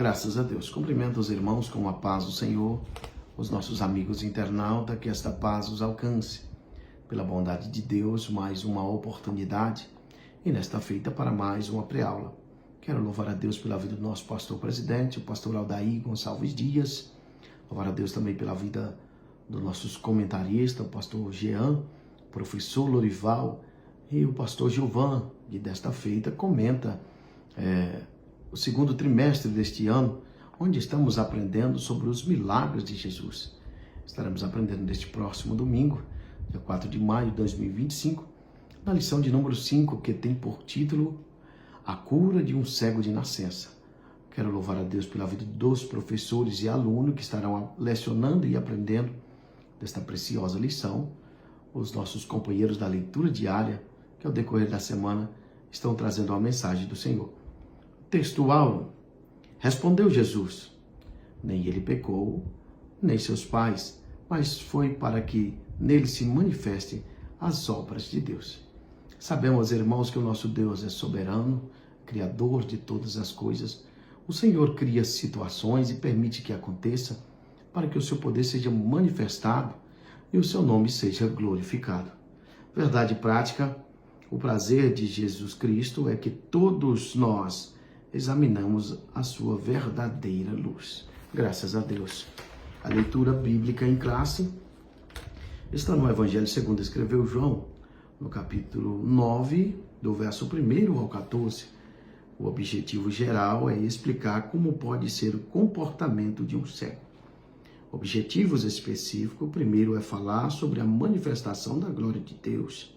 Graças a Deus. Cumprimento os irmãos com a paz do Senhor, os nossos amigos internautas, que esta paz os alcance. Pela bondade de Deus, mais uma oportunidade e nesta feita para mais uma pré-aula. Quero louvar a Deus pela vida do nosso pastor presidente, o pastor Aldair Gonçalves Dias. Louvar a Deus também pela vida dos nossos comentaristas, o pastor Jean, o professor Lorival e o pastor Gilvan, que desta feita comenta o segundo trimestre deste ano, onde estamos aprendendo sobre os milagres de Jesus. Estaremos aprendendo neste próximo domingo, dia 4 de maio de 2025, na lição de número 5, que tem por título A Cura de um Cego de Nascença. Quero louvar a Deus pela vida dos professores e alunos que estarão lecionando e aprendendo desta preciosa lição, os nossos companheiros da leitura diária, que ao decorrer da semana estão trazendo a mensagem do Senhor. Textual: respondeu Jesus, nem ele pecou, nem seus pais, mas foi para que nele se manifestem as obras de Deus. Sabemos, irmãos, que o nosso Deus é soberano, criador de todas as coisas. O Senhor cria situações e permite que aconteça para que o seu poder seja manifestado e o seu nome seja glorificado. Verdade prática: o prazer de Jesus Cristo é que todos nós examinamos a sua verdadeira luz. Graças a Deus. A leitura bíblica em classe está no Evangelho segundo escreveu João, no capítulo 9, do verso 1 ao 14. O objetivo geral é explicar como pode ser o comportamento de um cego. Objetivos específicos: primeiro é falar sobre a manifestação da glória de Deus.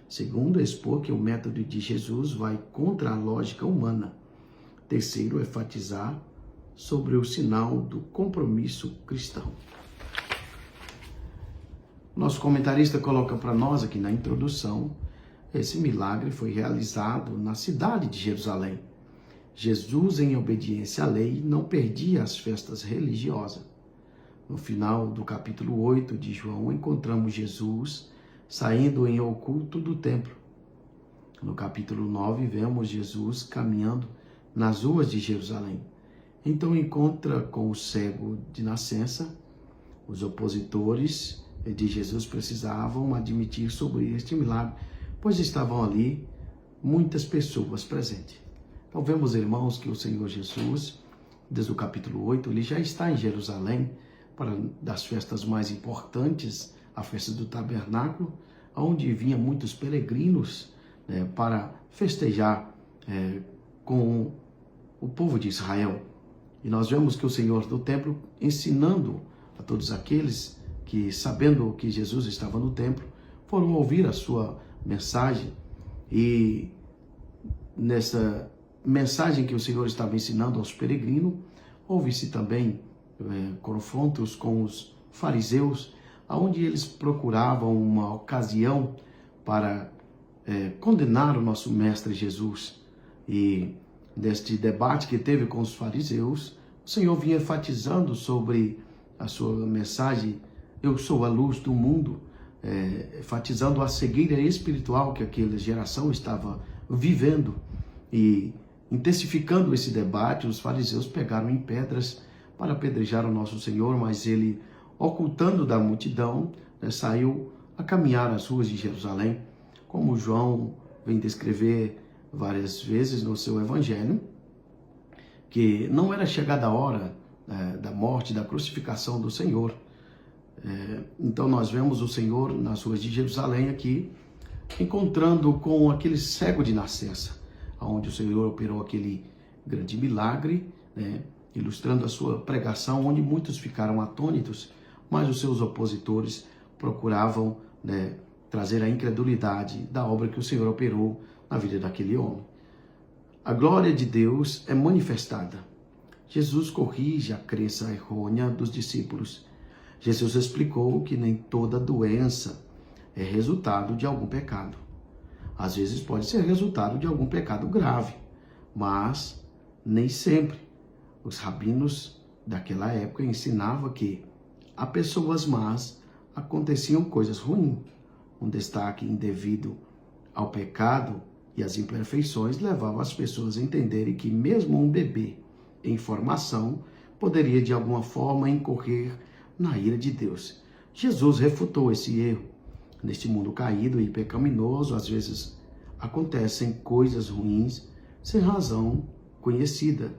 Segundo, é expor que o método de Jesus vai contra a lógica humana. Terceiro, enfatizar sobre o sinal do compromisso cristão. Nosso comentarista coloca para nós aqui na introdução: esse milagre foi realizado na cidade de Jerusalém. Jesus, em obediência à lei, não perdia as festas religiosas. No final do capítulo 8 de João, encontramos Jesus saindo em oculto do templo. No capítulo 9, vemos Jesus caminhando nas ruas de Jerusalém. Então encontra com o cego de nascença. Os opositores de Jesus precisavam admitir sobre este milagre, pois estavam ali muitas pessoas presentes. Então vemos, irmãos, que o Senhor Jesus, desde o capítulo 8, ele já está em Jerusalém para das festas mais importantes, a festa do tabernáculo, onde vinham muitos peregrinos para festejar com o povo de Israel. E nós vemos que o Senhor do templo ensinando a todos aqueles que, sabendo que Jesus estava no templo, foram ouvir a sua mensagem. E nessa mensagem que o Senhor estava ensinando aos peregrinos, houve-se também confrontos com os fariseus, onde eles procuravam uma ocasião para condenar o nosso mestre Jesus. E neste debate que teve com os fariseus, o Senhor vinha enfatizando sobre a sua mensagem: eu sou a luz do mundo, enfatizando a cegueira espiritual que aquela geração estava vivendo. E intensificando esse debate, os fariseus pegaram em pedras para apedrejar o nosso Senhor, mas ele, ocultando da multidão, saiu a caminhar as ruas de Jerusalém, como João vem descrever várias vezes no seu evangelho, que não era chegada a hora da morte, da crucificação do Senhor. Então nós vemos o Senhor nas ruas de Jerusalém aqui, encontrando com aquele cego de nascença, onde o Senhor operou aquele grande milagre, ilustrando a sua pregação, onde muitos ficaram atônitos, mas os seus opositores procuravam trazer a incredulidade da obra que o Senhor operou na vida daquele homem. A glória de Deus é manifestada. Jesus corrige a crença errônea dos discípulos. Jesus explicou que nem toda doença é resultado de algum pecado. Às vezes pode ser resultado de algum pecado grave, mas nem sempre. Os rabinos daquela época ensinavam que a pessoas más aconteciam coisas ruins. Um destaque indevido ao pecado e as imperfeições levavam as pessoas a entenderem que mesmo um bebê informação poderia de alguma forma incorrer na ira de Deus. Jesus refutou esse erro. Neste mundo caído e pecaminoso, às vezes acontecem coisas ruins sem razão conhecida.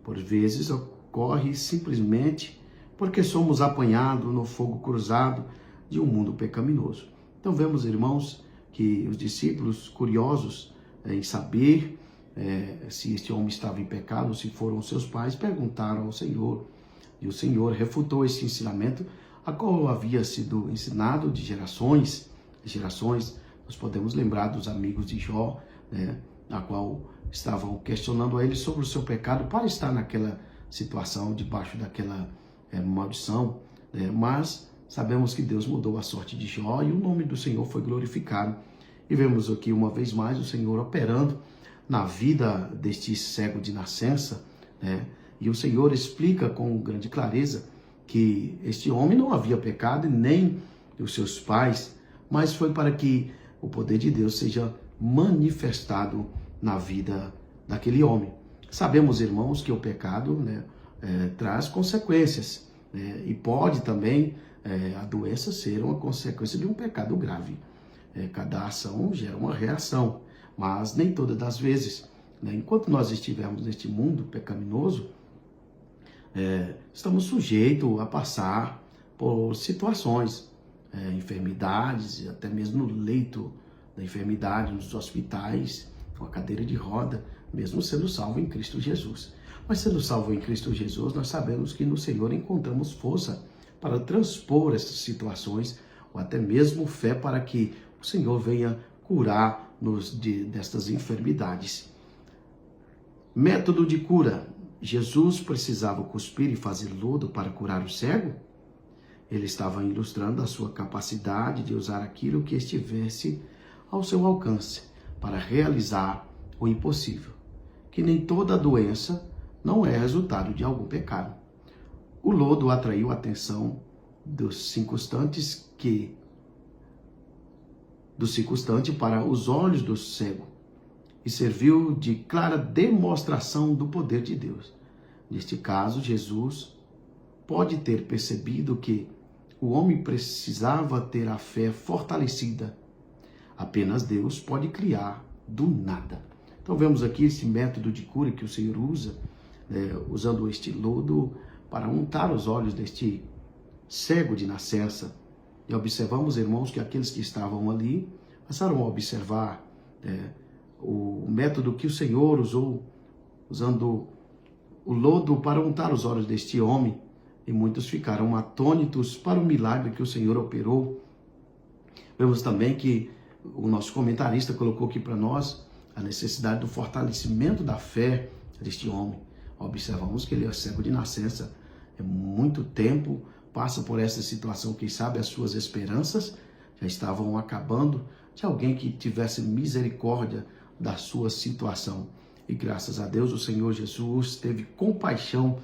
Por vezes ocorre simplesmente porque somos apanhados no fogo cruzado de um mundo pecaminoso. Então vemos, irmãos, que os discípulos, curiosos em saber se este homem estava em pecado, se foram seus pais, perguntaram ao Senhor. E o Senhor refutou esse ensinamento, a qual havia sido ensinado de gerações em gerações. Nós podemos lembrar dos amigos de Jó, a qual estavam questionando a ele sobre o seu pecado para estar naquela situação, debaixo daquela maldição. Mas sabemos que Deus mudou a sorte de Jó e o nome do Senhor foi glorificado. E vemos aqui uma vez mais o Senhor operando na vida deste cego de nascença, e o Senhor explica com grande clareza que este homem não havia pecado, nem os seus pais, mas foi para que o poder de Deus seja manifestado na vida daquele homem. Sabemos, irmãos, que o pecado traz consequências, e pode também a doença ser uma consequência de um pecado grave. Cada ação gera uma reação, mas nem todas as vezes. Enquanto nós estivermos neste mundo pecaminoso, estamos sujeitos a passar por situações, enfermidades, até mesmo no leito da enfermidade, nos hospitais, com a cadeira de roda, mesmo sendo salvo em Cristo Jesus. Mas sendo salvo em Cristo Jesus, nós sabemos que no Senhor encontramos força para transpor essas situações, ou até mesmo fé para que o Senhor venha curar-nos destas enfermidades. Método de cura. Jesus precisava cuspir e fazer lodo para curar o cego? Ele estava ilustrando a sua capacidade de usar aquilo que estivesse ao seu alcance para realizar o impossível. Que nem toda doença não é resultado de algum pecado. O lodo atraiu a atenção dos circunstantes para os olhos do cego e serviu de clara demonstração do poder de Deus. Neste caso, Jesus pode ter percebido que o homem precisava ter a fé fortalecida. Apenas Deus pode criar do nada. Então vemos aqui esse método de cura que o Senhor usa, usando este lodo para untar os olhos deste cego de nascença. E observamos, irmãos, que aqueles que estavam ali passaram a observar o método que o Senhor usou, usando o lodo para untar os olhos deste homem. E muitos ficaram atônitos para o milagre que o Senhor operou. Vemos também que o nosso comentarista colocou aqui para nós a necessidade do fortalecimento da fé deste homem. Observamos que ele é cego de nascença. É muito tempo, passa por essa situação, quem sabe as suas esperanças já estavam acabando, de alguém que tivesse misericórdia da sua situação. E graças a Deus o Senhor Jesus teve compaixão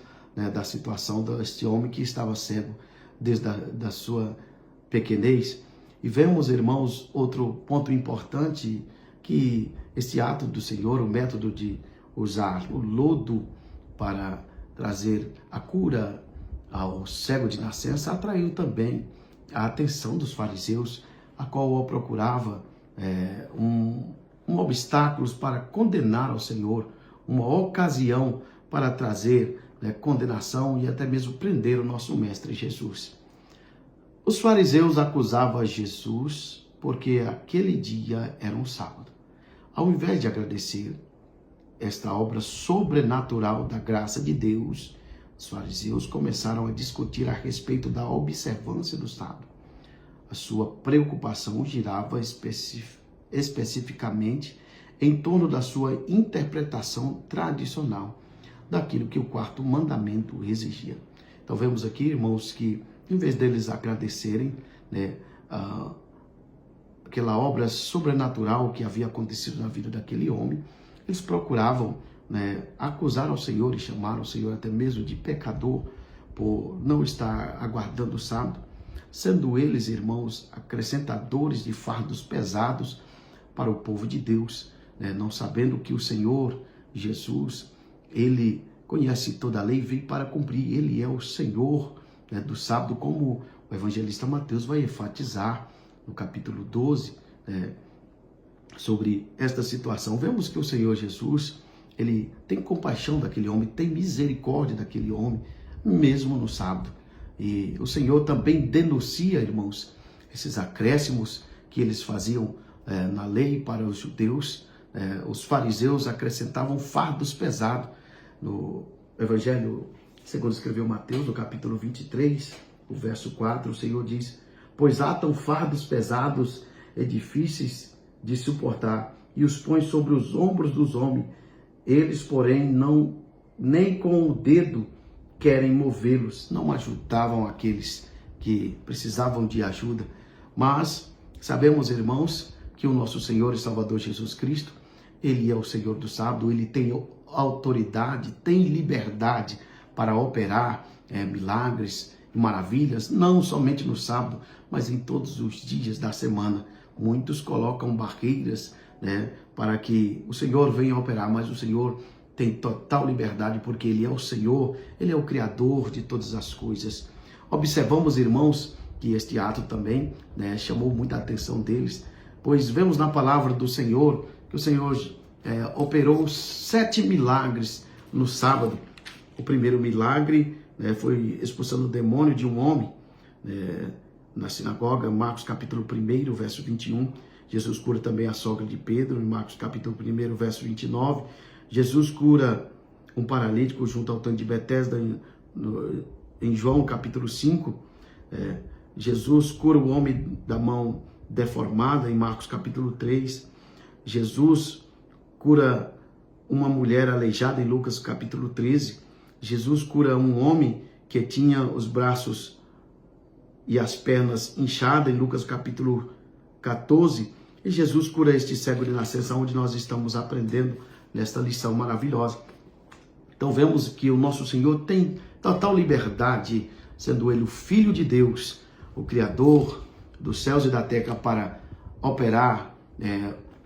da situação deste homem que estava cego desde da sua pequenez. E vemos, irmãos, outro ponto importante, que este ato do Senhor, o método de usar o lodo para trazer a cura ao cego de nascença, atraiu também a atenção dos fariseus, a qual o procurava um obstáculo para condenar ao Senhor, uma ocasião para trazer condenação e até mesmo prender o nosso Mestre Jesus. Os fariseus acusavam Jesus porque aquele dia era um sábado. Ao invés de agradecer esta obra sobrenatural da graça de Deus, os fariseus começaram a discutir a respeito da observância do sábado. A sua preocupação girava especificamente em torno da sua interpretação tradicional daquilo que o quarto mandamento exigia. Então vemos aqui, irmãos, que em vez deles agradecerem aquela obra sobrenatural que havia acontecido na vida daquele homem, eles procuravam acusar ao Senhor e chamar o Senhor até mesmo de pecador por não estar aguardando o sábado, sendo eles, irmãos, acrescentadores de fardos pesados para o povo de Deus, não sabendo que o Senhor Jesus, ele conhece toda a lei e veio para cumprir. Ele é o Senhor, né, do sábado, como o evangelista Mateus vai enfatizar no capítulo 12, sobre esta situação. Vemos que o Senhor Jesus, ele tem compaixão daquele homem, tem misericórdia daquele homem, mesmo no sábado. E o Senhor também denuncia, irmãos, esses acréscimos que eles faziam na lei para os judeus. Os fariseus acrescentavam fardos pesados. No Evangelho, segundo escreveu Mateus, no capítulo 23, o verso 4, o Senhor diz: pois atam fardos pesados e difíceis de suportar, e os põe sobre os ombros dos homens. Eles, porém, nem com o dedo querem movê-los. Não ajudavam aqueles que precisavam de ajuda. Mas sabemos, irmãos, que o nosso Senhor e Salvador Jesus Cristo, ele é o Senhor do sábado, ele tem autoridade, tem liberdade para operar milagres e maravilhas, não somente no sábado, mas em todos os dias da semana. Muitos colocam barreiras, para que o Senhor venha operar, mas o Senhor tem total liberdade, porque ele é o Senhor, ele é o Criador de todas as coisas. Observamos, irmãos, que este ato também chamou muita atenção deles, pois vemos na palavra do Senhor que o Senhor operou 7 milagres no sábado. O primeiro milagre foi expulsando o demônio de um homem na sinagoga, Marcos capítulo 1, verso 21. Jesus cura também a sogra de Pedro, em Marcos capítulo 1, verso 29. Jesus cura um paralítico junto ao tanque de Betesda, em João capítulo 5. Jesus cura o homem da mão deformada, em Marcos capítulo 3. Jesus cura uma mulher aleijada, em Lucas capítulo 13. Jesus cura um homem que tinha os braços e as pernas inchadas, em Lucas capítulo 14. E Jesus cura este cego de nascença, onde nós estamos aprendendo nesta lição maravilhosa. Então vemos que o nosso Senhor tem total liberdade, sendo ele o Filho de Deus, o Criador dos céus e da terra, para operar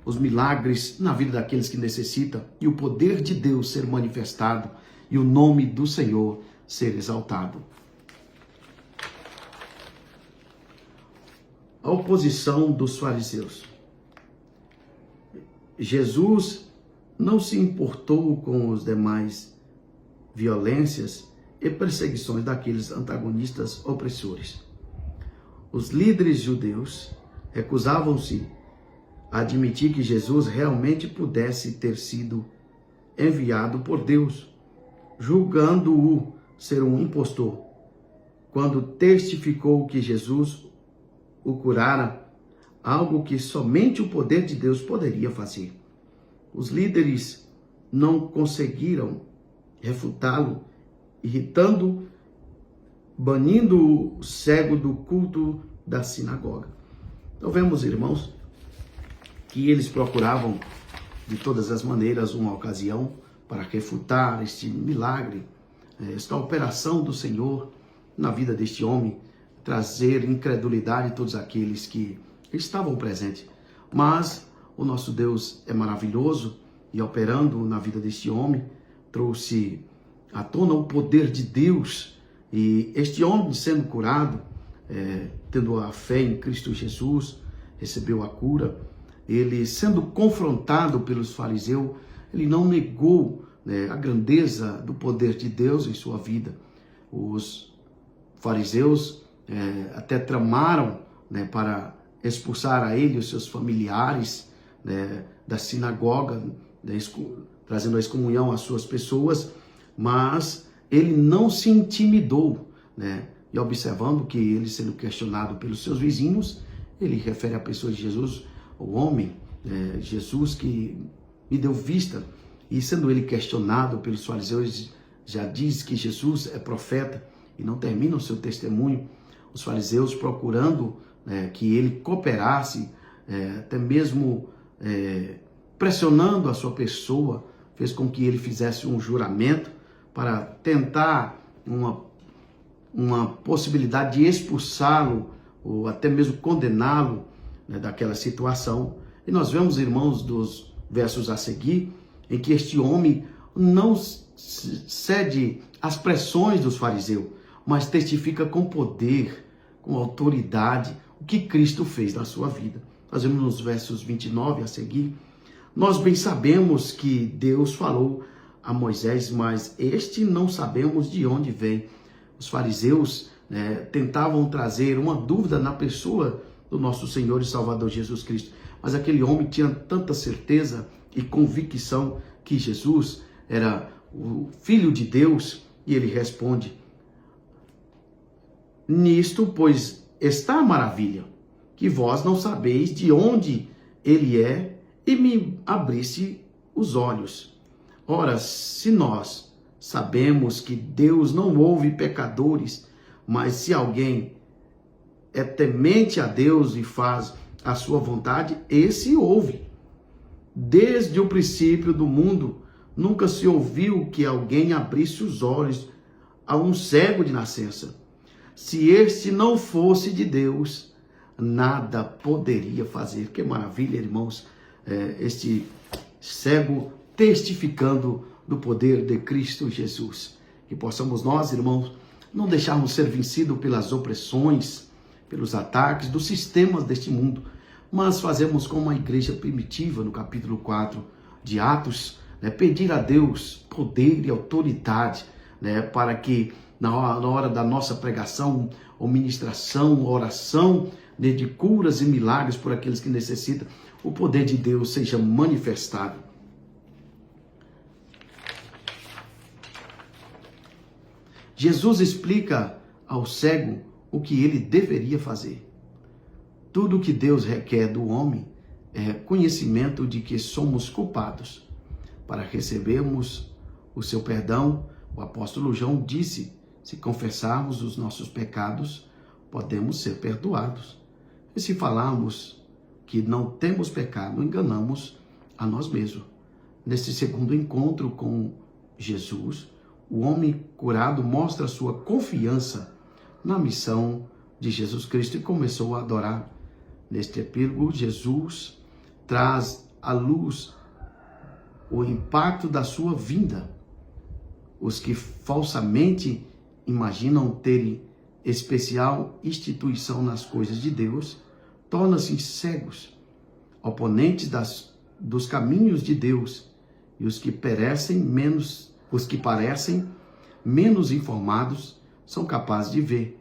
os milagres na vida daqueles que necessitam, e o poder de Deus ser manifestado e o nome do Senhor ser exaltado. A oposição dos fariseus. Jesus não se importou com os demais violências e perseguições daqueles antagonistas opressores. Os líderes judeus recusavam-se a admitir que Jesus realmente pudesse ter sido enviado por Deus, julgando-o ser um impostor, quando testificou que Jesus o curara, algo que somente o poder de Deus poderia fazer. Os líderes não conseguiram refutá-lo, irritando, banindo o cego do culto da sinagoga. Então vemos, irmãos, que eles procuravam de todas as maneiras uma ocasião para refutar este milagre, esta operação do Senhor na vida deste homem, trazer incredulidade a todos aqueles que estavam presentes. Mas o nosso Deus é maravilhoso e, operando na vida deste homem, trouxe à tona o poder de Deus. E este homem, sendo curado, tendo a fé em Cristo Jesus, recebeu a cura. Ele, sendo confrontado pelos fariseus, ele não negou a grandeza do poder de Deus em sua vida. Os fariseus até tramaram para expulsar a ele e os seus familiares da sinagoga, trazendo a excomunhão às suas pessoas, mas ele não se intimidou, e observando que ele, sendo questionado pelos seus vizinhos, ele refere à pessoa de Jesus, o homem, Jesus que me deu vista, e sendo ele questionado pelos fariseus, já diz que Jesus é profeta e não termina o seu testemunho. Os fariseus, procurando que ele cooperasse, até mesmo pressionando a sua pessoa, fez com que ele fizesse um juramento para tentar uma possibilidade de expulsá-lo ou até mesmo condená-lo daquela situação. E nós vemos, irmãos, dos versos a seguir, em que este homem não cede às pressões dos fariseus, mas testifica com poder, com autoridade, o que Cristo fez na sua vida. Nós vemos nos versos 29 a seguir. Nós bem sabemos que Deus falou a Moisés, mas este não sabemos de onde vem. Os fariseus tentavam trazer uma dúvida na pessoa do nosso Senhor e Salvador Jesus Cristo. Mas aquele homem tinha tanta certeza e convicção que Jesus era o Filho de Deus, e ele responde: nisto, pois, está a maravilha, que vós não sabeis de onde ele é, e me abrisse os olhos. Ora, se nós sabemos que Deus não ouve pecadores, mas se alguém é temente a Deus e faz a sua vontade, esse ouve. Desde o princípio do mundo, nunca se ouviu que alguém abrisse os olhos a um cego de nascença. Se este não fosse de Deus, nada poderia fazer. Que maravilha, irmãos, este cego testificando do poder de Cristo Jesus. Que possamos nós, irmãos, não deixarmos ser vencidos pelas opressões, pelos ataques dos sistemas deste mundo, mas fazemos como a igreja primitiva, no capítulo 4 de Atos, pedir a Deus poder e autoridade, para que na hora da nossa pregação, ou ministração, oração, de curas e milagres por aqueles que necessitam, o poder de Deus seja manifestado. Jesus explica ao cego o que ele deveria fazer. Tudo o que Deus requer do homem é conhecimento de que somos culpados. Para recebermos o seu perdão, o apóstolo João disse: se confessarmos os nossos pecados, podemos ser perdoados. E se falarmos que não temos pecado, enganamos a nós mesmos. Nesse segundo encontro com Jesus, o homem curado mostra sua confiança na missão de Jesus Cristo e começou a adorar. Neste epílogo, Jesus traz à luz o impacto da sua vinda. Os que falsamente imaginam terem especial instituição nas coisas de Deus, tornam-se cegos, oponentes dos caminhos de Deus, e os que parecem menos informados são capazes de ver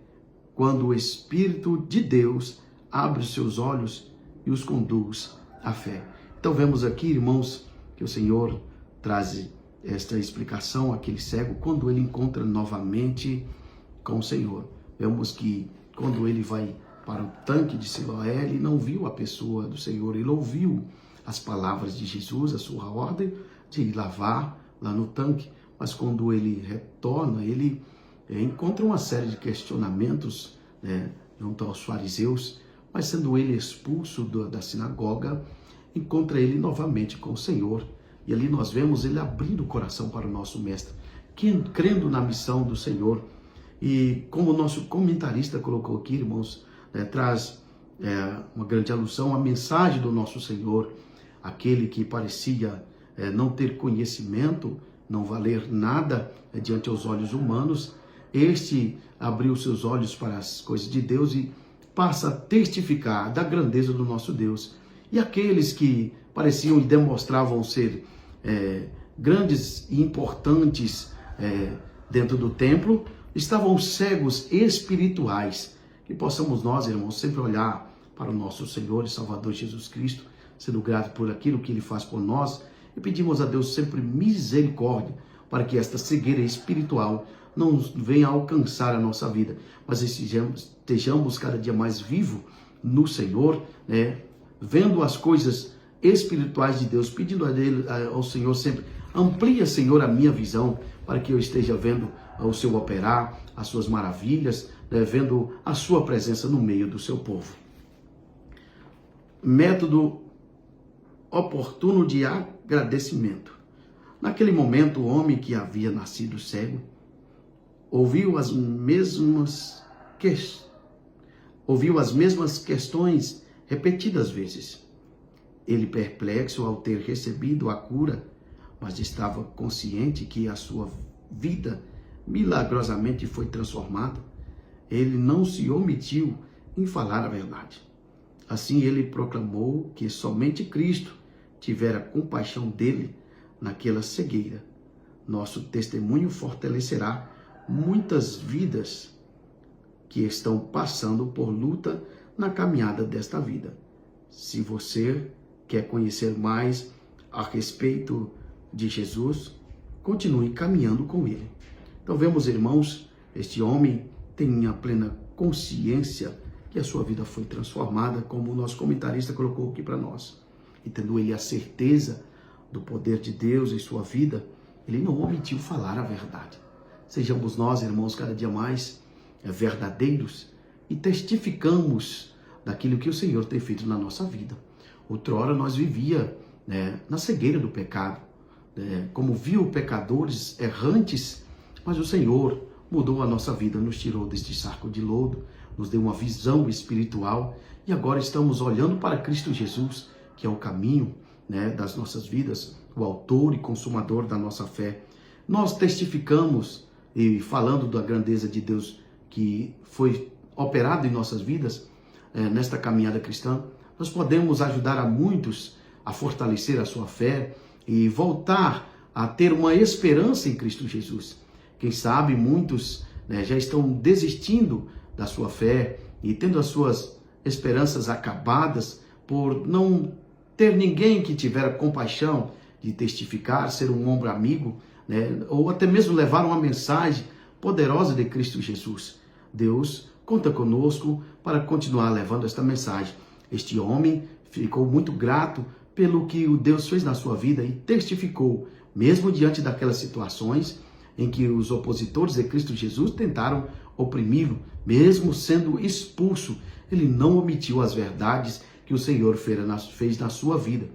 quando o Espírito de Deus abre os seus olhos e os conduz à fé. Então vemos aqui, irmãos, que o Senhor traz esta explicação àquele cego quando ele encontra novamente com o Senhor. Vemos que quando ele vai para o tanque de Siloé, ele não viu a pessoa do Senhor, ele ouviu as palavras de Jesus, a sua ordem de lavar lá no tanque, mas quando ele retorna, ele encontra uma série de questionamentos junto aos fariseus, mas sendo ele expulso da sinagoga, encontra ele novamente com o Senhor. E ali nós vemos ele abrindo o coração para o nosso mestre, crendo na missão do Senhor. E como o nosso comentarista colocou aqui, irmãos, traz uma grande alusão à mensagem do nosso Senhor, aquele que parecia não ter conhecimento, não valer nada diante aos olhos humanos. Este abriu seus olhos para as coisas de Deus e passa a testificar da grandeza do nosso Deus. E aqueles que pareciam e demonstravam ser grandes e importantes dentro do templo, estavam cegos espirituais. Que possamos nós, irmãos, sempre olhar para o nosso Senhor e Salvador Jesus Cristo, sendo grato por aquilo que Ele faz por nós, e pedimos a Deus sempre misericórdia, para que esta cegueira espiritual não venha alcançar a nossa vida, mas estejamos cada dia mais vivos no Senhor, vendo as coisas espirituais de Deus, pedindo ao Senhor sempre: amplia, Senhor, a minha visão, para que eu esteja vendo o seu operar, as suas maravilhas, vendo a sua presença no meio do seu povo. Método oportuno de agradecimento. Naquele momento, o homem que havia nascido cego ouviu as mesmas questões repetidas vezes. Ele, perplexo ao ter recebido a cura, mas estava consciente que a sua vida milagrosamente foi transformada, ele não se omitiu em falar a verdade. Assim ele proclamou que somente Cristo tivera compaixão dele naquela cegueira. Nosso testemunho fortalecerá muitas vidas que estão passando por luta na caminhada desta vida. Se você quer conhecer mais a respeito de Jesus, continue caminhando com ele. Então vemos, irmãos, este homem tem a plena consciência que a sua vida foi transformada, como o nosso comentarista colocou aqui para nós. E tendo ele a certeza do poder de Deus em sua vida, ele não omitiu falar a verdade. Sejamos nós, irmãos, cada dia mais verdadeiros e testificamos daquilo que o Senhor tem feito na nossa vida. Outrora nós vivia na cegueira do pecado, como viu pecadores errantes, mas o Senhor mudou a nossa vida, nos tirou deste saco de lodo, nos deu uma visão espiritual e agora estamos olhando para Cristo Jesus, que é o caminho das nossas vidas, o autor e consumador da nossa fé. Nós testificamos e falando da grandeza de Deus que foi operado em nossas vidas, nesta caminhada cristã, nós podemos ajudar a muitos a fortalecer a sua fé e voltar a ter uma esperança em Cristo Jesus. Quem sabe muitos já estão desistindo da sua fé e tendo as suas esperanças acabadas por não ter ninguém que tivera compaixão de testificar, ser um ombro amigo, ou até mesmo levar uma mensagem poderosa de Cristo Jesus. Deus conta conosco para continuar levando esta mensagem. Este homem ficou muito grato pelo que o Deus fez na sua vida e testificou, mesmo diante daquelas situações em que os opositores de Cristo Jesus tentaram oprimi-lo, mesmo sendo expulso, ele não omitiu as verdades que o Senhor fez na sua vida.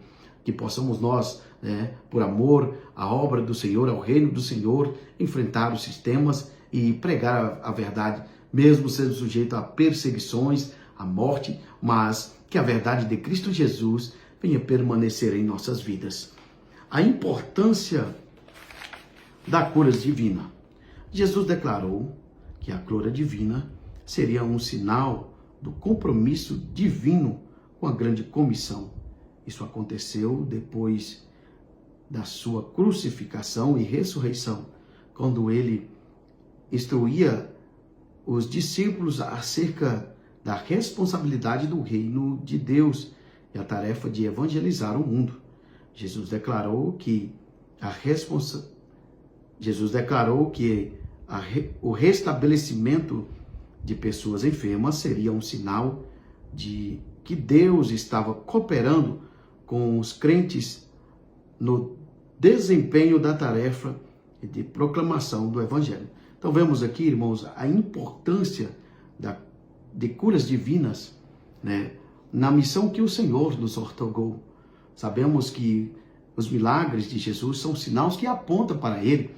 Que possamos nós, por amor à obra do Senhor, ao reino do Senhor, enfrentar os sistemas e pregar a verdade, mesmo sendo sujeito a perseguições, a morte, mas que a verdade de Cristo Jesus venha permanecer em nossas vidas. A importância da cura divina. Jesus declarou que a cura divina seria um sinal do compromisso divino com a grande comissão. Isso aconteceu depois da sua crucificação e ressurreição, quando ele instruía os discípulos acerca da responsabilidade do reino de Deus e a tarefa de evangelizar o mundo. Jesus declarou que o restabelecimento de pessoas enfermas seria um sinal de que Deus estava cooperando com os crentes no desempenho da tarefa de proclamação do Evangelho. Então vemos aqui, irmãos, a importância de curas divinas, na missão que o Senhor nos outorgou. Sabemos que os milagres de Jesus são sinais que apontam para Ele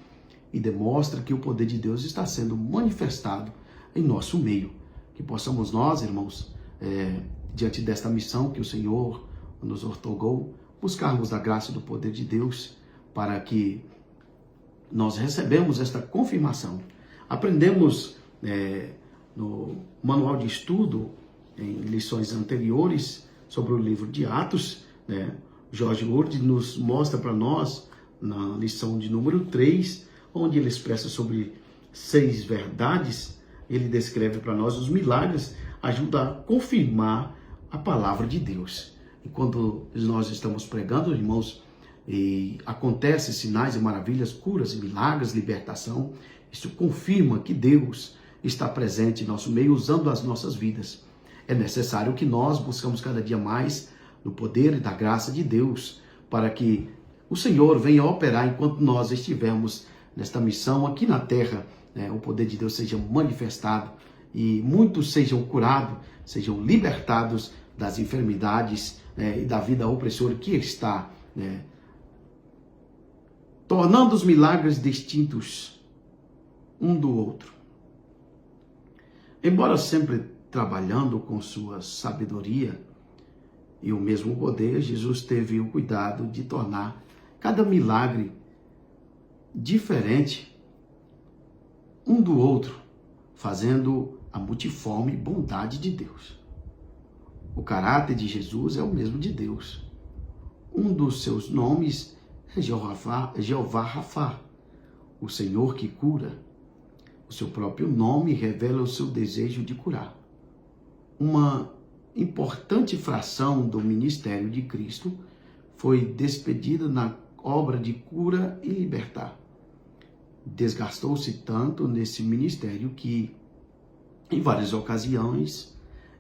e demonstram que o poder de Deus está sendo manifestado em nosso meio. Que possamos nós, irmãos, diante desta missão que o Senhor nos outorgou, buscarmos da graça e do poder de Deus para que nós recebemos esta confirmação. Aprendemos no manual de estudo, em lições anteriores, sobre o livro de Atos, George Ward nos mostra para nós, na lição de número 3, onde ele expressa sobre 6 verdades, ele descreve para nós os milagres, ajuda a confirmar a palavra de Deus. E quando nós estamos pregando, irmãos, e acontecem sinais e maravilhas, curas e milagres, libertação, isso confirma que Deus está presente em nosso meio, usando as nossas vidas. É necessário que nós buscamos cada dia mais do poder e da graça de Deus, para que o Senhor venha operar enquanto nós estivermos nesta missão aqui na terra, o poder de Deus seja manifestado e muitos sejam curados, sejam libertados das enfermidades e da vida opressora que está tornando os milagres distintos um do outro. Embora sempre trabalhando com sua sabedoria e o mesmo poder, Jesus teve o cuidado de tornar cada milagre diferente um do outro, fazendo a multiforme bondade de Deus. O caráter de Jesus é o mesmo de Deus. Um dos seus nomes é Jeová Rafá, o Senhor que cura. O seu próprio nome revela o seu desejo de curar. Uma importante fração do ministério de Cristo foi despedida na obra de cura e libertar. Desgastou-se tanto nesse ministério que, em várias ocasiões,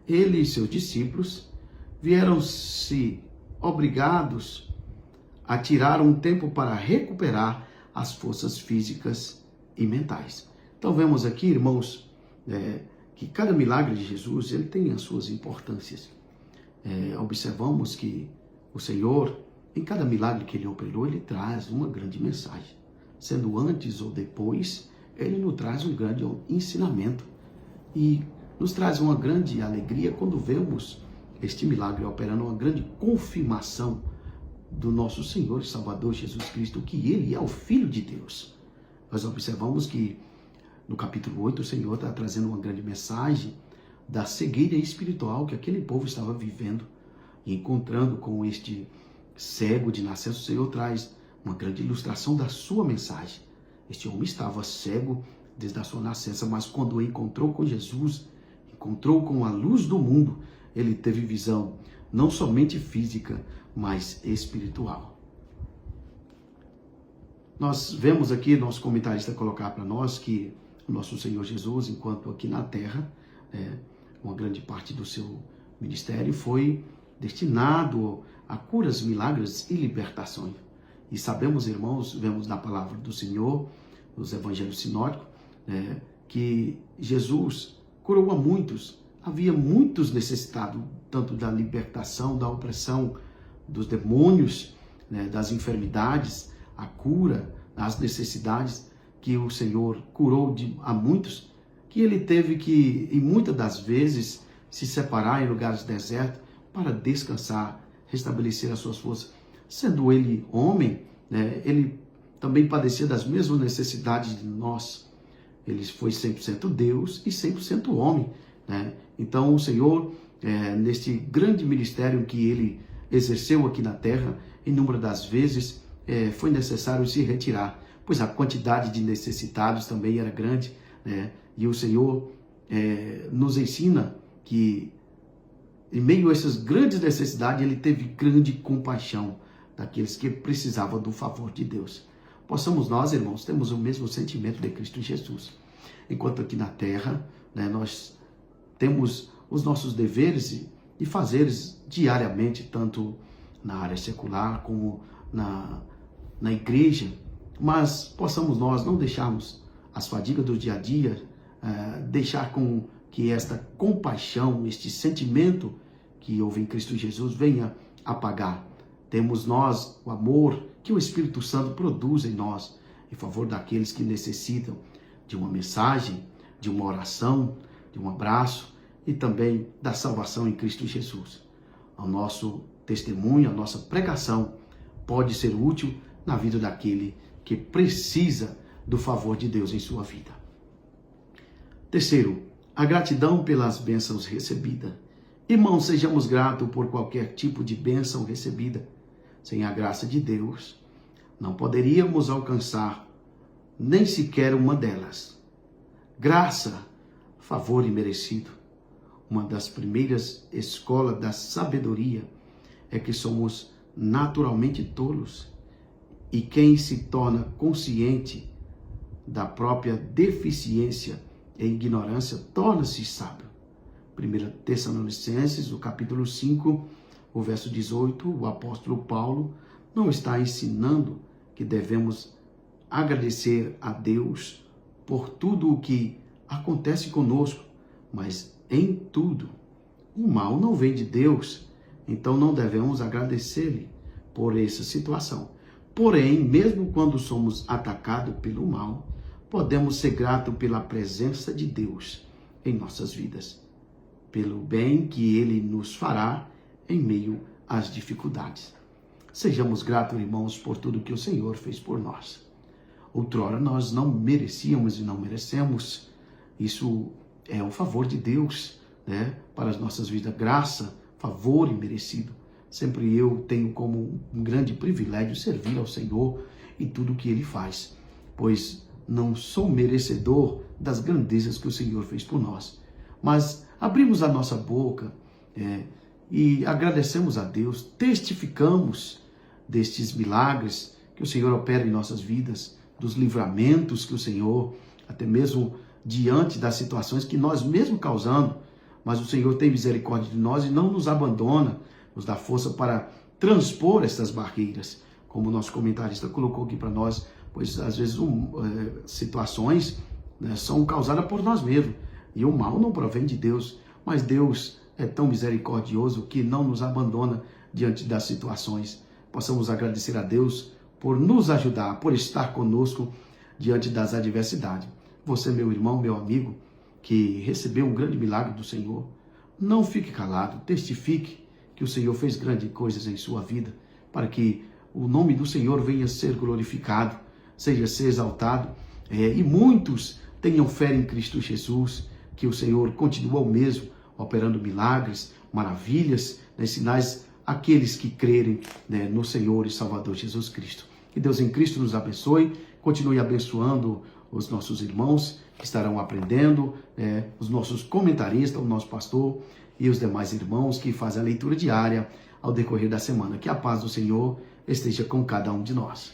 ele e seus discípulos vieram-se obrigados a tirar um tempo para recuperar as forças físicas e mentais. Então vemos aqui, irmãos, que cada milagre de Jesus ele tem as suas importâncias. Observamos que o Senhor, em cada milagre que ele operou, ele traz uma grande mensagem. Sendo antes ou depois, ele nos traz um grande ensinamento e nos traz uma grande alegria quando vemos este milagre operando, uma grande confirmação do nosso Senhor e Salvador Jesus Cristo, que ele é o Filho de Deus. Nós observamos que no capítulo 8 o Senhor está trazendo uma grande mensagem da cegueira espiritual que aquele povo estava vivendo e encontrando com este cego de nascença. O Senhor traz uma grande ilustração da sua mensagem. Este homem estava cego desde a sua nascença, mas quando encontrou com Jesus, encontrou com a luz do mundo, ele teve visão não somente física, mas espiritual. Nós vemos aqui, nosso comentarista colocar para nós que o nosso Senhor Jesus, enquanto aqui na terra, uma grande parte do seu ministério foi destinado a curas, milagres e libertações. E sabemos, irmãos, vemos na palavra do Senhor, nos evangelhos sinóticos, que Jesus curou a muitos. Havia muitos necessitados, tanto da libertação, da opressão dos demônios, das enfermidades, a cura, as necessidades que o Senhor curou a muitos, que ele teve que, e muitas das vezes, se separar em lugares desertos para descansar, restabelecer as suas forças. Sendo ele homem, ele também padecia das mesmas necessidades de nós. Ele foi 100% Deus e 100% homem. Então o Senhor, neste grande ministério que ele exerceu aqui na terra, inúmeras das vezes foi necessário se retirar, pois a quantidade de necessitados também era grande, e o Senhor nos ensina que em meio a essas grandes necessidades ele teve grande compaixão daqueles que precisavam do favor de Deus. Possamos nós, irmãos, temos o mesmo sentimento de Cristo Jesus. Enquanto aqui na terra, nós temos os nossos deveres e fazeres diariamente, tanto na área secular como na igreja, mas possamos nós não deixarmos as fadigas do dia a dia, deixar com que esta compaixão, este sentimento que houve em Cristo Jesus venha apagar. Temos nós o amor que o Espírito Santo produz em nós, em favor daqueles que necessitam de uma mensagem, de uma oração, de um abraço e também da salvação em Cristo Jesus. O nosso testemunho, a nossa pregação pode ser útil na vida daquele que precisa do favor de Deus em sua vida. Terceiro, a gratidão pelas bênçãos recebidas. Irmãos, sejamos gratos por qualquer tipo de bênção recebida. Sem a graça de Deus, não poderíamos alcançar nem sequer uma delas. Graça, favor imerecido. Uma das primeiras escolas da sabedoria é que somos naturalmente tolos. E quem se torna consciente da própria deficiência e ignorância torna-se sábio. 1 Tessalonicenses, o capítulo 5, o verso 18, o apóstolo Paulo não está ensinando que devemos agradecer a Deus por tudo o que acontece conosco, mas em tudo. O mal não vem de Deus, então não devemos agradecer-lhe por essa situação. Porém, mesmo quando somos atacados pelo mal, podemos ser gratos pela presença de Deus em nossas vidas, pelo bem que Ele nos fará em meio às dificuldades. Sejamos gratos, irmãos, por tudo que o Senhor fez por nós. outrora nós não merecíamos e não merecemos. Isso é um favor de Deus, né, para as nossas vidas, graça, favor imerecido. Sempre eu tenho como um grande privilégio servir ao Senhor em tudo o que Ele faz, pois não sou merecedor das grandezas que o Senhor fez por nós. Mas abrimos a nossa boca e agradecemos a Deus, testificamos destes milagres que o Senhor opera em nossas vidas, dos livramentos que o Senhor, até mesmo diante das situações que nós mesmos causamos, mas o Senhor tem misericórdia de nós e não nos abandona, nos dá força para transpor estas barreiras, como o nosso comentarista colocou aqui para nós, pois às vezes situações, né, são causadas por nós mesmos, e o mal não provém de Deus, mas Deus é tão misericordioso que não nos abandona diante das situações. Possamos agradecer a Deus por nos ajudar, por estar conosco diante das adversidades. Você, meu irmão, meu amigo, que recebeu um grande milagre do Senhor, não fique calado, testifique que o Senhor fez grandes coisas em sua vida, para que o nome do Senhor venha a ser glorificado, seja ser exaltado, e muitos tenham fé em Cristo Jesus, que o Senhor continua o mesmo, operando milagres, maravilhas, né, sinais àqueles que crerem, né, no Senhor e Salvador Jesus Cristo. Que Deus em Cristo nos abençoe, continue abençoando os nossos irmãos que estarão aprendendo, os nossos comentaristas, o nosso pastor e os demais irmãos que fazem a leitura diária ao decorrer da semana. Que a paz do Senhor esteja com cada um de nós.